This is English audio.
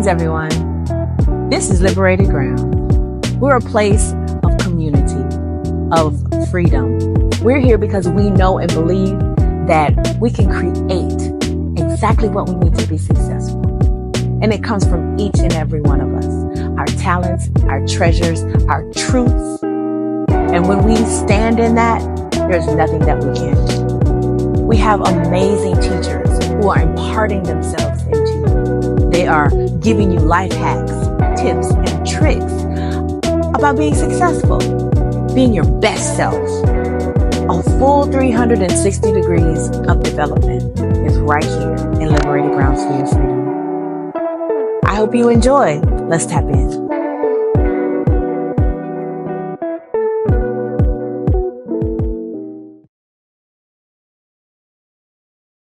Greetings, everyone. This is Liberated Grounds. We're a place of community, of freedom. We're here because we know and believe that we can create exactly what we need to be successful. And it comes from each and every one of us. Our talents, our treasures, our truths. And when we stand in that, there's nothing that we can't do. We have amazing teachers who are imparting themselves into you. They are giving you life hacks, tips, and tricks about being successful, being your best self. A full 360 degrees of development is right here in Liberated Grounds for your freedom. I hope you enjoy. Let's tap in.